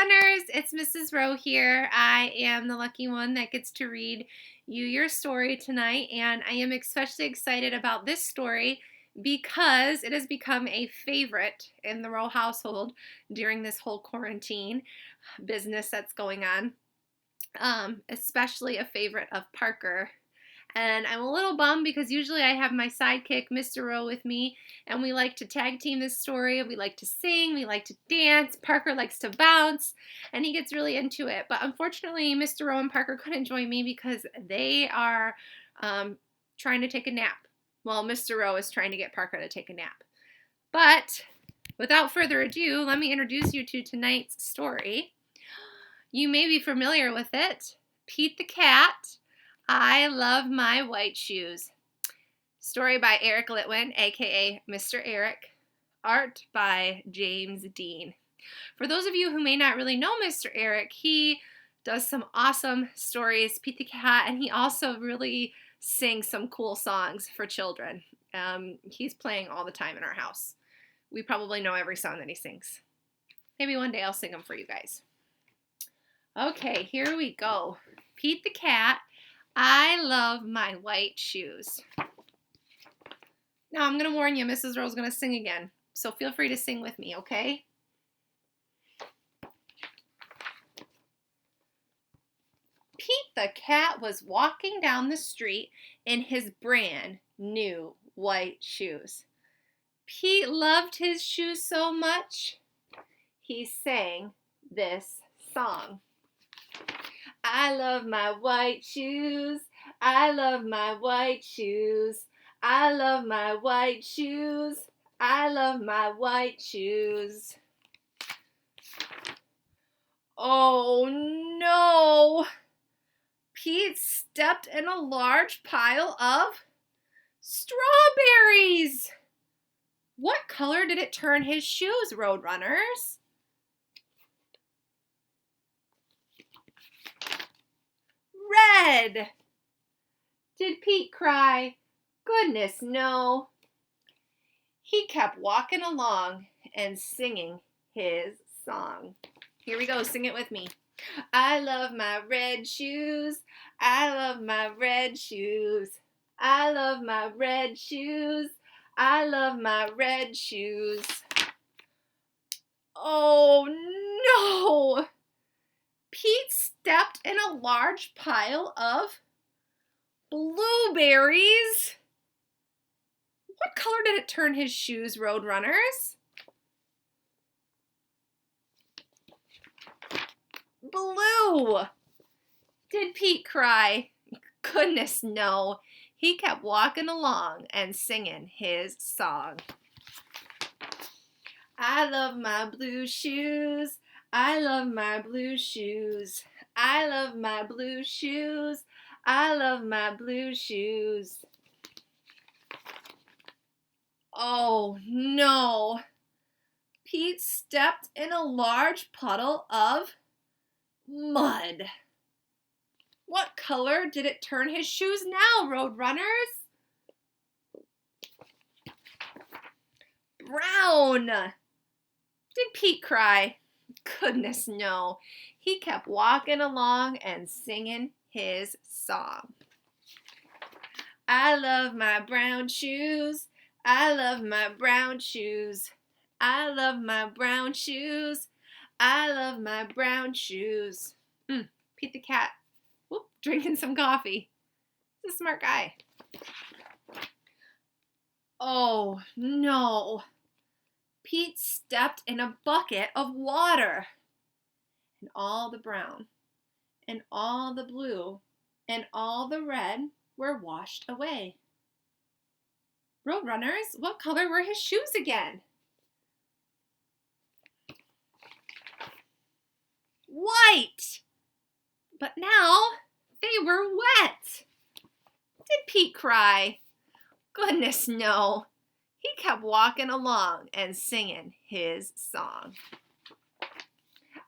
Roadrunners, it's Mrs. Reau here. I am the lucky one that gets to read you your story tonight, and I am especially excited about this story because it has become a favorite in the Reau household during this whole quarantine business that's going on. Especially a favorite of Parker. And I'm a little bummed because usually I have my sidekick, Mr. Reau, with me, and we like to tag team this story. We like to sing, we like to dance. Parker likes to bounce, and he gets really into it. But unfortunately, Mr. Reau and Parker couldn't join me because they are trying to take a nap. Well, Mr. Reau is trying to get Parker to take a nap. But without further ado, let me introduce you to tonight's story. You may be familiar with it. Pete the Cat, I Love My White Shoes. Story by Eric Litwin, aka Mr. Eric. Art by James Dean. For those of you who may not really know Mr. Eric, he does some awesome stories, Pete the Cat, and he also really sings some cool songs for children. He's playing all the time in our house. We probably know every song that he sings. Maybe one day I'll sing them for you guys. Okay, here we go. Pete the Cat, I Love My White Shoes. Now, I'm going to warn you, Mrs. Reau's going to sing again, so feel free to sing with me, okay? Pete the Cat was walking down the street in his brand new white shoes. Pete loved his shoes so much, he sang this song. I love my white shoes. I love my white shoes. I love my white shoes. I love my white shoes. Oh no! Pete stepped in a large pile of strawberries. What color did it turn his shoes, Roadrunners? Red. Did Pete cry? Goodness, no. He kept walking along and singing his song. Here we go, sing it with me. I love my red shoes. I love my red shoes. I love my red shoes. I love my red shoes. Oh no! Pete stepped in a large pile of blueberries. What color did it turn his shoes, Roadrunners? Blue. Did Pete cry? Goodness, no. He kept walking along and singing his song. I love my blue shoes. I love my blue shoes. I love my blue shoes. I love my blue shoes. Oh no! Pete stepped in a large puddle of mud. What color did it turn his shoes now, Roadrunners? Brown. Did Pete cry? Goodness, no. He kept walking along and singing his song. I love my brown shoes. I love my brown shoes. I love my brown shoes. I love my brown shoes. Pete the Cat, drinking some coffee. He's a smart guy. Oh, no. Pete stepped in a bucket of water. And all the brown, and all the blue, and all the red were washed away. Roadrunners, what color were his shoes again? White. But now they were wet. Did Pete cry? Goodness, no. He kept walking along and singing his song.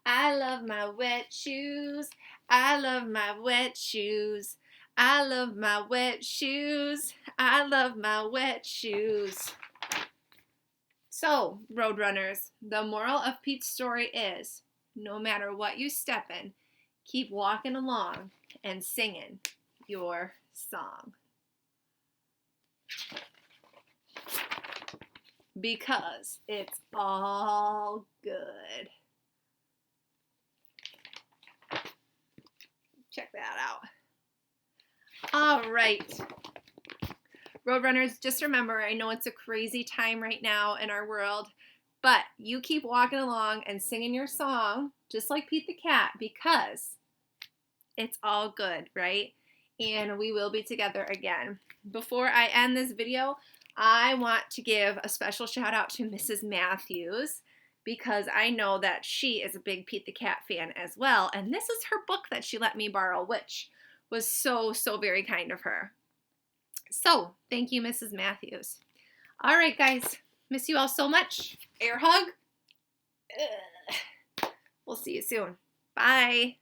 I love my wet shoes. I love my wet shoes. I love my wet shoes. I love my wet shoes. So, Roadrunners, the moral of Pete's story is, no matter what you step in, keep walking along and singing your song. Because it's all good. Check that out. All right. Roadrunners, just remember, I know it's a crazy time right now in our world, but you keep walking along and singing your song, just like Pete the Cat, because it's all good, right? And we will be together again. Before I end this video, I want to give a special shout out to Mrs. Matthews, because I know that she is a big Pete the Cat fan as well, and this is her book that she let me borrow, which was so, so very kind of her. So, thank you, Mrs. Matthews. All right, guys. Miss you all so much. Air hug. We'll see you soon. Bye.